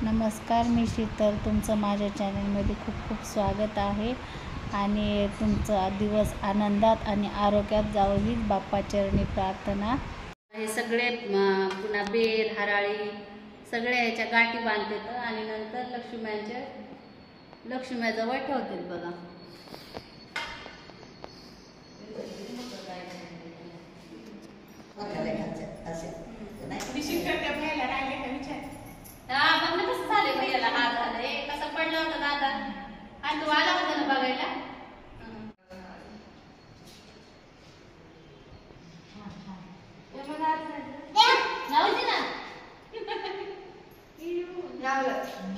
नमस्कार, मी शीतल. तुमचं माझ्या चॅनलमध्ये खूप खूप स्वागत आहे आणि तुमचा दिवस आनंदात आणि आरोग्यात जावो हीच बाप्पाचरणी प्रार्थना. हे सगळे पुन्हा बेल हराळी सगळे याच्या गाठी बांधतात आणि नंतर लक्ष्म्याजवळ ठेवतात बघा. बघ ना कसं झालं भैयाला, हात झालं कसं पडलं होतं दादा. आणि तू आला होता ना बघायला.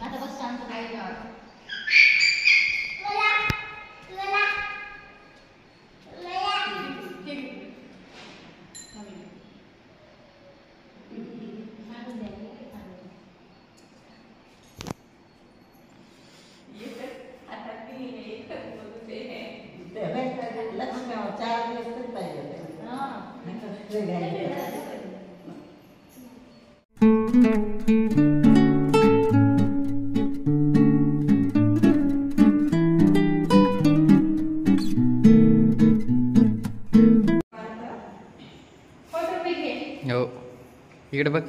आता बस शांत. हो, इकडे बघ.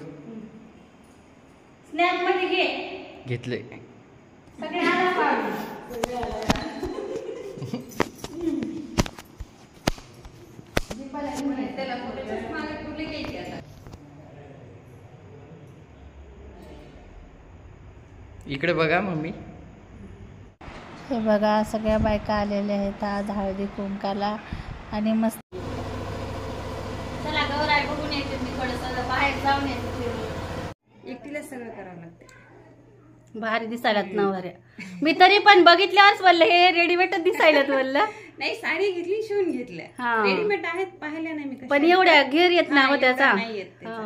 स्नॅप मध्ये घे. घेतले. इकडे बघा मम्मी. हे बघा सगळ्या बायका आलेल्या आहेत आज हळदी कुंकाला आणि मस्त. चला गौराई बघून येते मी, थोडंसं बाहेर जाऊन येते फिरून. एकटीला सगळं करावं लागतं. भारी दिसायलात नवऱ्या. मी तरी पण बघितल्यावरच बोलले हे रेडीमेडच दिसायलात बोललं. नाही, साडी घेतली, शिवून घेतल्या. हा. रेडीमेड आहेत, पाहिल्या नाही मी कशा. पण एवढ्या घेर येत ना हो त्याचा. नाही येत त्याचा.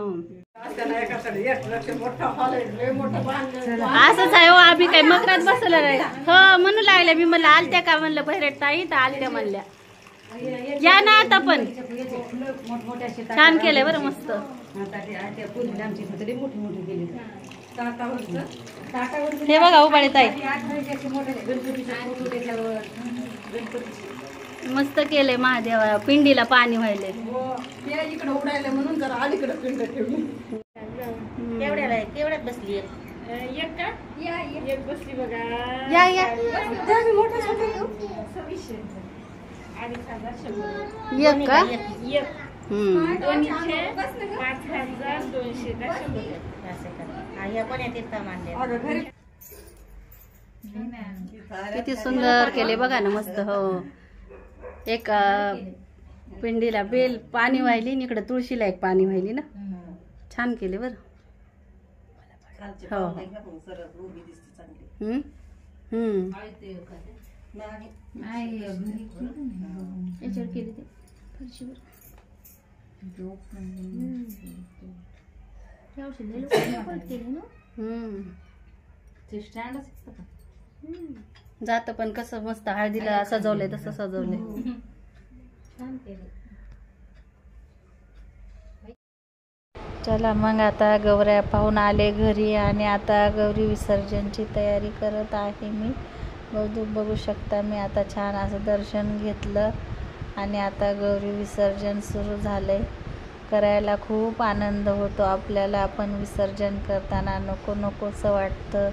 असंच आहे हो. आम्ही काय मकरात बसलं नाही हो म्हणू लागल्या. मी म्हणलं आलत्या का म्हणलं बहिरट ताई तर आलत्या म्हणल्या. या ना आता पण छान केलंय बरं मस्त. हे बघा उभाळे ताई मस्त केलंय. महादेवा पिंडीला पाणी व्हायले. इकडे उडायला म्हणून जरा अलीकडे पिंड ठेवली. केवढ्याला आहे? केवढ्यात बसली एक का? एक बसली बघा. या या एक का? किती सुंदर केले बघा ना मस्त. हो, एक पिंडीला बेल पाणी व्हायली आणि इकडे तुळशीला एक पाणी व्हायली ना. छान केले बर. हो. जात पण कसं मस्त हळदीला सजवलंय तसं सजवलंय. चला मग आता गौऱ्या पाहून आले घरी आणि आता गौरी विसर्जनची तयारी करत आहे मी. बघू शकता मी आता छान असं दर्शन घेतलं आणि आता गौरी विसर्जन सुरू झालंय. करायला खूप आनंद होतो आपल्याला. आपण विसर्जन करताना नको नकोसं वाटतं,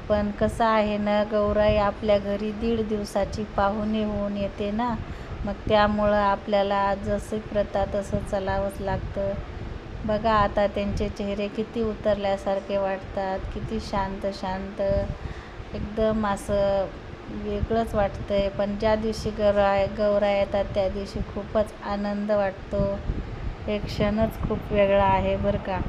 पण कसं आहे ना, गौराई आपल्या घरी 1.5 दिवसाची पाहुणे होऊन येते ना, मग त्यामुळं आपल्याला जशी प्रथा तसं चालावंच लागतं. बघा आता त्यांचे चेहरे किती उतरल्यासारखे वाटतात, किती शांत शांत एकदम असं वेगळंच वाटतंय. पण ज्या दिवशी गौरा येतात त्या दिवशी खूपच आनंद वाटतो. एक क्षणच खूप वेगळा आहे बरं का.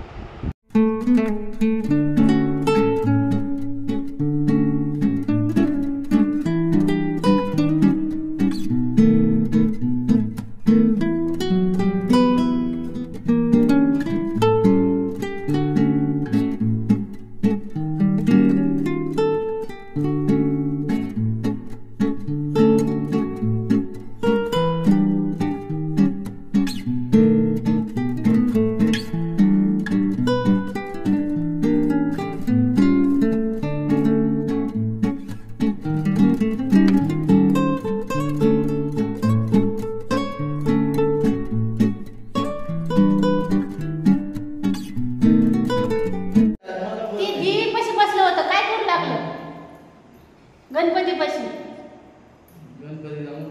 गणपतीपाशी.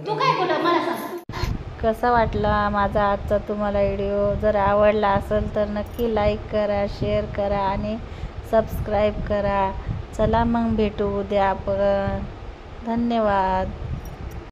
तू काय कुठं मला सांग. कसा वाटला माझा आजचा तुम्हाला व्हिडिओ? जर आवडला असेल तर नक्की लाईक करा, शेअर करा आणि सबस्क्राईब करा. चला मग भेटू उद्या आपण. धन्यवाद.